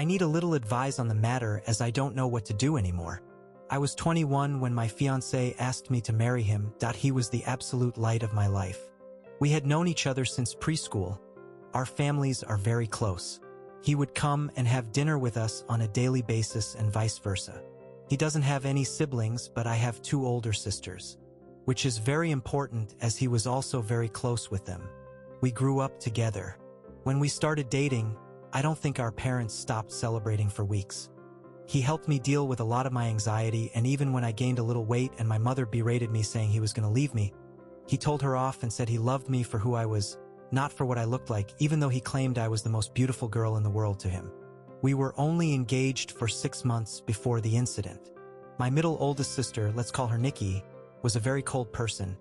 I need a little advice on the matter as I don't know what to do anymore. I was 21 when my fiancé asked me to marry him. He was the absolute light of my life. We had known each other since preschool. Our families are very close. He would come and have dinner with us on a daily basis and vice versa. He doesn't have any siblings, but I have 2 older sisters, which is very important as he was also very close with them. We grew up together. When we started dating, I don't think our parents stopped celebrating for weeks. He helped me deal with a lot of my anxiety, and even when I gained a little weight and my mother berated me saying he was going to leave me, he told her off and said he loved me for who I was, not for what I looked like, even though he claimed I was the most beautiful girl in the world to him. We were only engaged for 6 months before the incident. My middle oldest sister, let's call her Nikki, was a very cold person.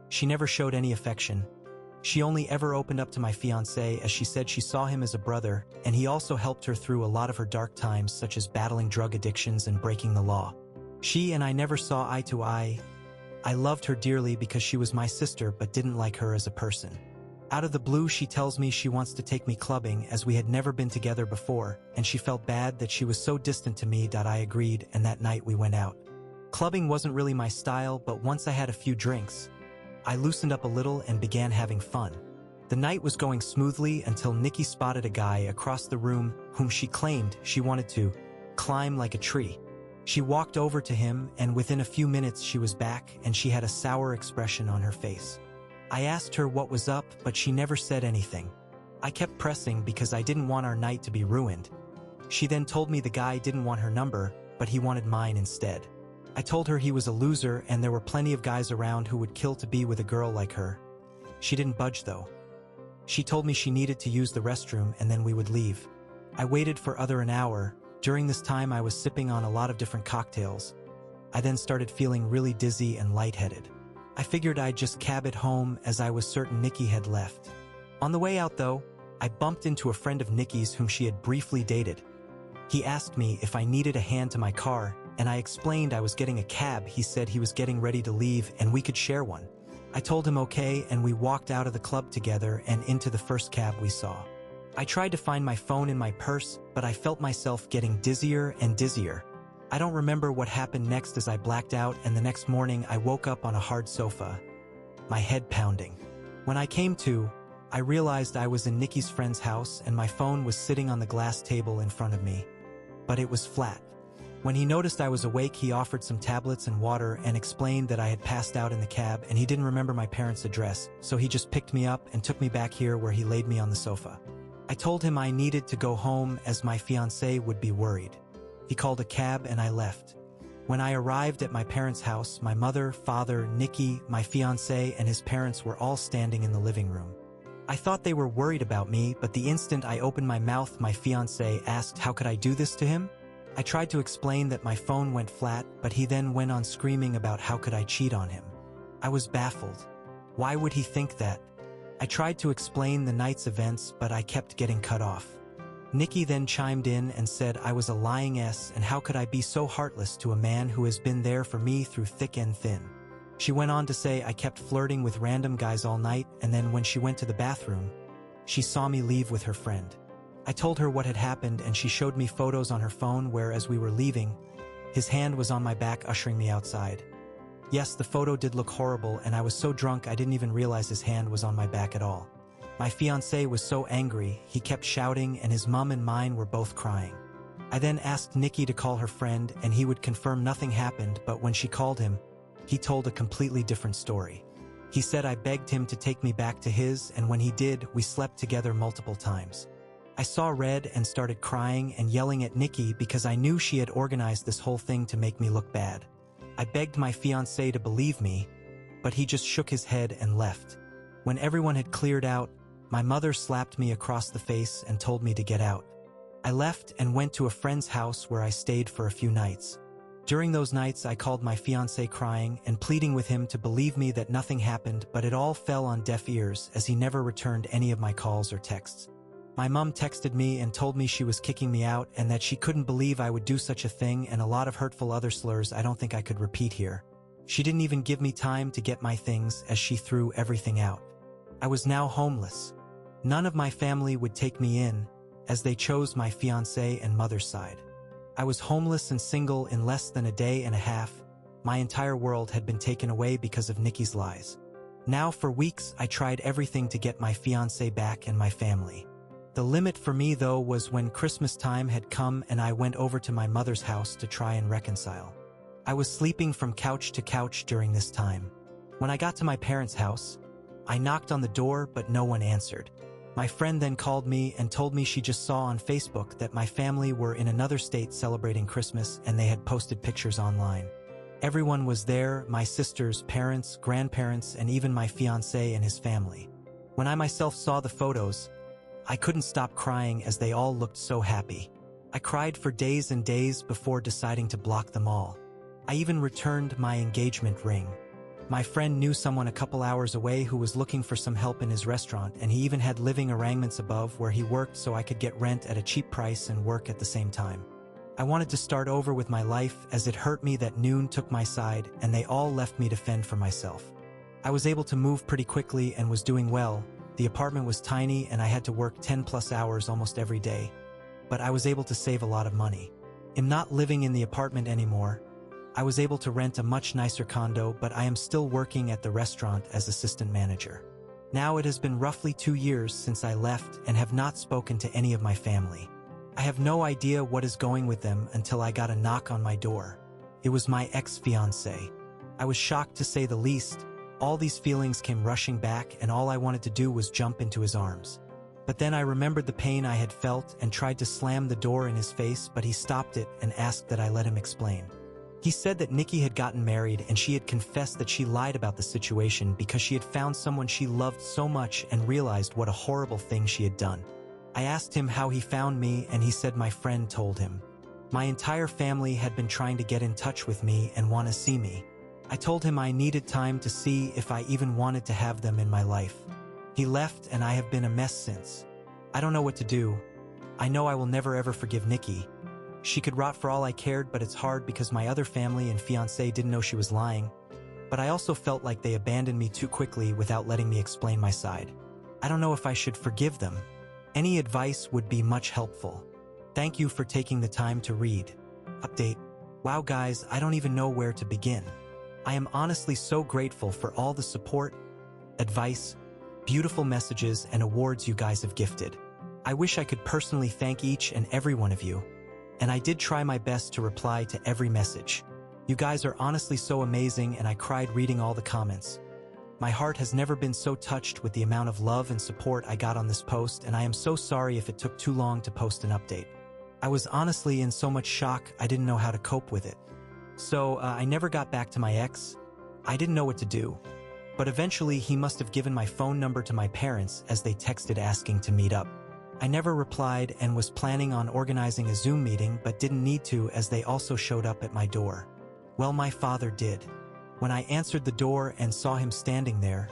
She never showed any affection. She only ever opened up to my fiancé as she said she saw him as a brother, and he also helped her through a lot of her dark times, such as battling drug addictions and breaking the law. She and I never saw eye to eye. I loved her dearly because she was my sister but didn't like her as a person. Out of the blue, she tells me she wants to take me clubbing as we had never been together before, and she felt bad that she was so distant to me. I agreed, and that night we went out. Clubbing wasn't really my style, but once I had a few drinks, I loosened up a little and began having fun. The night was going smoothly until Nikki spotted a guy across the room whom she claimed she wanted to climb like a tree. She walked over to him, and within a few minutes she was back, and she had a sour expression on her face. I asked her what was up, but she never said anything. I kept pressing because I didn't want our night to be ruined. She then told me the guy didn't want her number, but he wanted mine instead. I told her he was a loser and there were plenty of guys around who would kill to be with a girl like her. She didn't budge though. She told me she needed to use the restroom and then we would leave. I waited for an hour. During this time I was sipping on a lot of different cocktails. I then started feeling really dizzy and lightheaded. I figured I'd just cab it home as I was certain Nikki had left. On the way out though, I bumped into a friend of Nikki's whom she had briefly dated. He asked me if I needed a hand to my car, and I explained I was getting a cab. He said he was getting ready to leave and we could share one. I told him okay, and we walked out of the club together and into the first cab we saw. I tried to find my phone in my purse, but I felt myself getting dizzier and dizzier. I don't remember what happened next as I blacked out, and the next morning I woke up on a hard sofa, my head pounding. When I came to, I realized I was in Nikki's friend's house and my phone was sitting on the glass table in front of me. But it was flat. When he noticed I was awake, he offered some tablets and water and explained that I had passed out in the cab and he didn't remember my parents' address, so he just picked me up and took me back here where he laid me on the sofa. I told him I needed to go home as my fiancé would be worried. He called a cab and I left. When I arrived at my parents' house, my mother, father, Nikki, my fiancé, and his parents were all standing in the living room. I thought they were worried about me, but the instant I opened my mouth, my fiancé asked how could I do this to him? I tried to explain that my phone went flat, but he then went on screaming about how could I cheat on him. I was baffled. Why would he think that? I tried to explain the night's events, but I kept getting cut off. Nikki then chimed in and said I was a lying ass and how could I be so heartless to a man who has been there for me through thick and thin. She went on to say I kept flirting with random guys all night, and then when she went to the bathroom, she saw me leave with her friend. I told her what had happened and she showed me photos on her phone where as we were leaving, his hand was on my back ushering me outside. Yes, the photo did look horrible and I was so drunk I didn't even realize his hand was on my back at all. My fiancé was so angry, he kept shouting and his mom and mine were both crying. I then asked Nikki to call her friend and he would confirm nothing happened, but when she called him, he told a completely different story. He said I begged him to take me back to his, and when he did, we slept together multiple times. I saw red and started crying and yelling at Nikki because I knew she had organized this whole thing to make me look bad. I begged my fiancé to believe me, but he just shook his head and left. When everyone had cleared out, my mother slapped me across the face and told me to get out. I left and went to a friend's house where I stayed for a few nights. During those nights, I called my fiancé crying and pleading with him to believe me that nothing happened, but it all fell on deaf ears as he never returned any of my calls or texts. My mom texted me and told me she was kicking me out and that she couldn't believe I would do such a thing, and a lot of hurtful other slurs I don't think I could repeat here. She didn't even give me time to get my things as she threw everything out. I was now homeless. None of my family would take me in, as they chose my fiancé and mother's side. I was homeless and single in less than a day and a half. My entire world had been taken away because of Nikki's lies. Now for weeks I tried everything to get my fiancé back and my family. The limit for me though was when Christmas time had come and I went over to my mother's house to try and reconcile. I was sleeping from couch to couch during this time. When I got to my parents' house, I knocked on the door but no one answered. My friend then called me and told me she just saw on Facebook that my family were in another state celebrating Christmas and they had posted pictures online. Everyone was there, my sisters, parents, grandparents, and even my fiancé and his family. When I myself saw the photos, I couldn't stop crying as they all looked so happy. I cried for days and days before deciding to block them all. I even returned my engagement ring. My friend knew someone a couple hours away who was looking for some help in his restaurant, and he even had living arrangements above where he worked so I could get rent at a cheap price and work at the same time. I wanted to start over with my life as it hurt me that Noon took my side and they all left me to fend for myself. I was able to move pretty quickly and was doing well. The apartment was tiny and I had to work 10+ hours almost every day. But I was able to save a lot of money. I'm not living in the apartment anymore. I was able to rent a much nicer condo, but I am still working at the restaurant as assistant manager. Now it has been roughly 2 years since I left and have not spoken to any of my family. I have no idea what is going with them until I got a knock on my door. It was my ex-fiancé. I was shocked to say the least. All these feelings came rushing back and all I wanted to do was jump into his arms. But then I remembered the pain I had felt and tried to slam the door in his face, but he stopped it and asked that I let him explain. He said that Nikki had gotten married and she had confessed that she lied about the situation because she had found someone she loved so much and realized what a horrible thing she had done. I asked him how he found me and he said my friend told him. My entire family had been trying to get in touch with me and want to see me. I told him I needed time to see if I even wanted to have them in my life. He left and I have been a mess since. I don't know what to do. I know I will never ever forgive Nikki. She could rot for all I cared, but it's hard because my other family and fiancé didn't know she was lying. But I also felt like they abandoned me too quickly without letting me explain my side. I don't know if I should forgive them. Any advice would be much helpful. Thank you for taking the time to read. Update. Wow guys, I don't even know where to begin. I am honestly so grateful for all the support, advice, beautiful messages, and awards you guys have gifted. I wish I could personally thank each and every one of you. And I did try my best to reply to every message. You guys are honestly so amazing and I cried reading all the comments. My heart has never been so touched with the amount of love and support I got on this post, and I am so sorry if it took too long to post an update. I was honestly in so much shock I didn't know how to cope with it. So I never got back to my ex. I didn't know what to do. But eventually he must have given my phone number to my parents as they texted asking to meet up. I never replied and was planning on organizing a Zoom meeting but didn't need to as they also showed up at my door. Well, my father did. When I answered the door and saw him standing there,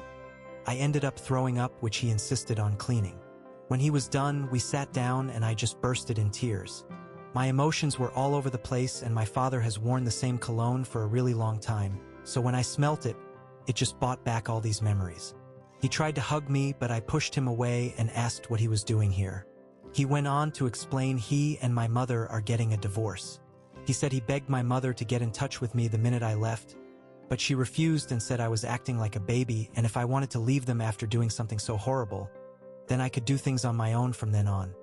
I ended up throwing up, which he insisted on cleaning. When he was done, we sat down and I just bursted in tears. My emotions were all over the place and my father has worn the same cologne for a really long time, so when I smelt it, it just brought back all these memories. He tried to hug me, but I pushed him away and asked what he was doing here. He went on to explain he and my mother are getting a divorce. He said he begged my mother to get in touch with me the minute I left, but she refused and said I was acting like a baby, and if I wanted to leave them after doing something so horrible, then I could do things on my own from then on.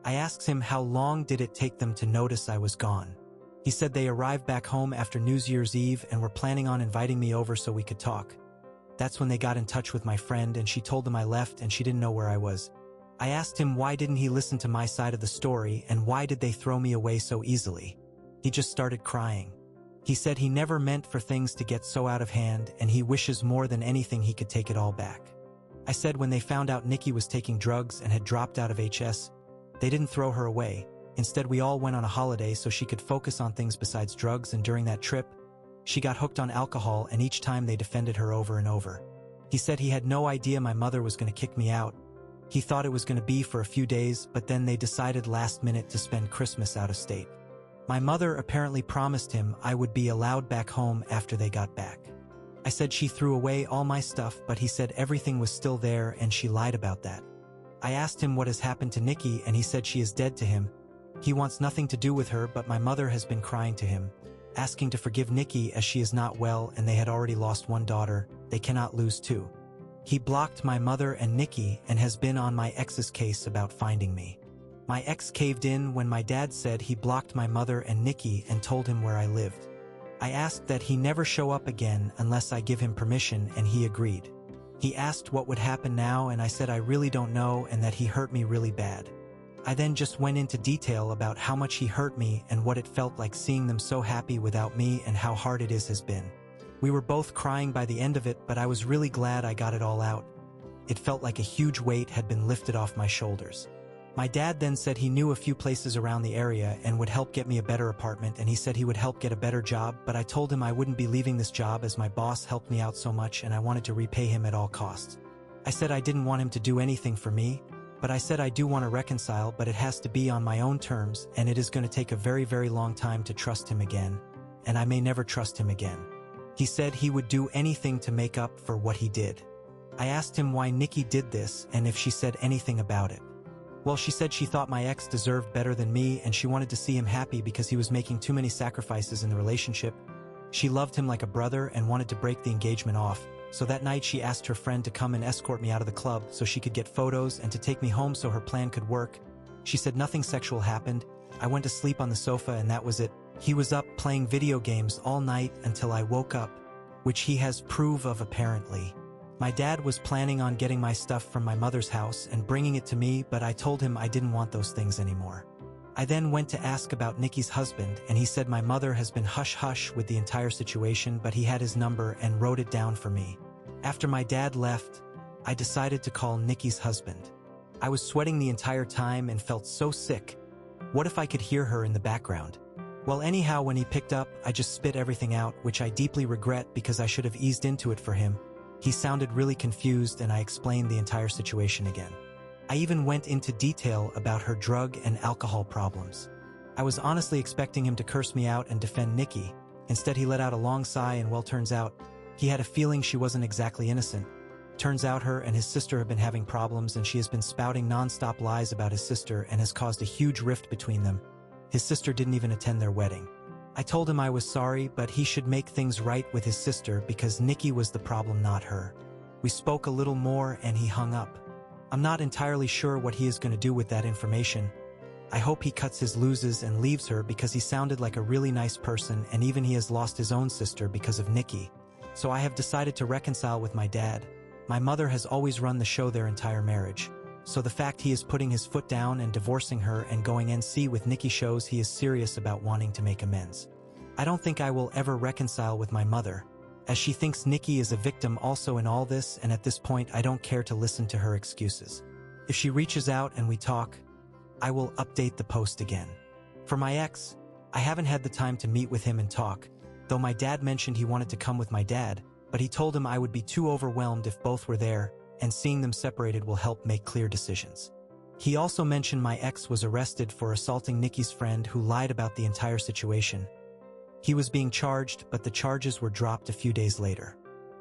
I asked him how long did it take them to notice I was gone. He said they arrived back home after New Year's Eve and were planning on inviting me over so we could talk. That's when they got in touch with my friend and she told them I left and she didn't know where I was. I asked him why didn't he listen to my side of the story and why did they throw me away so easily. He just started crying. He said he never meant for things to get so out of hand and he wishes more than anything he could take it all back. I said when they found out Nikki was taking drugs and had dropped out of HS, they didn't throw her away. Instead, we all went on a holiday so she could focus on things besides drugs, and during that trip, she got hooked on alcohol and each time they defended her over and over. He said he had no idea my mother was going to kick me out. He thought it was going to be for a few days, but then they decided last minute to spend Christmas out of state. My mother apparently promised him I would be allowed back home after they got back. I said she threw away all my stuff, but he said everything was still there and she lied about that. I asked him what has happened to Nikki and he said she is dead to him. He wants nothing to do with her, but my mother has been crying to him, asking to forgive Nikki as she is not well and they had already lost one daughter, they cannot lose two. He blocked my mother and Nikki and has been on my ex's case about finding me. My ex caved in when my dad said he blocked my mother and Nikki and told him where I lived. I asked that he never show up again unless I give him permission and he agreed. He asked what would happen now and I said I really don't know and that he hurt me really bad. I then just went into detail about how much he hurt me and what it felt like seeing them so happy without me and how hard it has been. We were both crying by the end of it, but I was really glad I got it all out. It felt like a huge weight had been lifted off my shoulders. My dad then said he knew a few places around the area and would help get me a better apartment, and he said he would help get a better job, but I told him I wouldn't be leaving this job as my boss helped me out so much and I wanted to repay him at all costs. I said I didn't want him to do anything for me, but I said I do want to reconcile, but it has to be on my own terms and it is going to take a very, very long time to trust him again, and I may never trust him again. He said he would do anything to make up for what he did. I asked him why Nikki did this and if she said anything about it. Well, she said she thought my ex deserved better than me and she wanted to see him happy because he was making too many sacrifices in the relationship. She loved him like a brother and wanted to break the engagement off, so that night she asked her friend to come and escort me out of the club so she could get photos and to take me home so her plan could work. She said nothing sexual happened. I went to sleep on the sofa and that was it. He was up playing video games all night until I woke up, which he has proof of apparently. My dad was planning on getting my stuff from my mother's house and bringing it to me, but I told him I didn't want those things anymore. I then went to ask about Nikki's husband and he said my mother has been hush-hush with the entire situation, but he had his number and wrote it down for me. After my dad left, I decided to call Nikki's husband. I was sweating the entire time and felt so sick. What if I could hear her in the background? Well, anyhow, when he picked up, I just spit everything out, which I deeply regret because I should have eased into it for him. He sounded really confused and I explained the entire situation again. I even went into detail about her drug and alcohol problems. I was honestly expecting him to curse me out and defend Nikki. Instead, he let out a long sigh and, well, turns out, he had a feeling she wasn't exactly innocent. Turns out her and his sister have been having problems and she has been spouting non-stop lies about his sister and has caused a huge rift between them. His sister didn't even attend their wedding. I told him I was sorry, but he should make things right with his sister because Nikki was the problem, not her. We spoke a little more and he hung up. I'm not entirely sure what he is going to do with that information. I hope he cuts his loses and leaves her because he sounded like a really nice person and even he has lost his own sister because of Nikki. So I have decided to reconcile with my dad. My mother has always run the show their entire marriage. So the fact he is putting his foot down and divorcing her and going NC with Nikki shows he is serious about wanting to make amends. I don't think I will ever reconcile with my mother, as she thinks Nikki is a victim also in all this, and at this point I don't care to listen to her excuses. If she reaches out and we talk, I will update the post again. For my ex, I haven't had the time to meet with him and talk, though my dad mentioned he wanted to come with my dad, but he told him I would be too overwhelmed if both were there, and seeing them separated will help make clear decisions. He also mentioned my ex was arrested for assaulting Nikki's friend who lied about the entire situation. He was being charged, but the charges were dropped a few days later.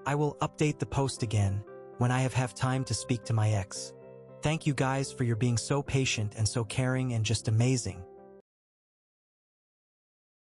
I will update the post again when I have time to speak to my ex. Thank you guys for your being so patient and so caring and just amazing.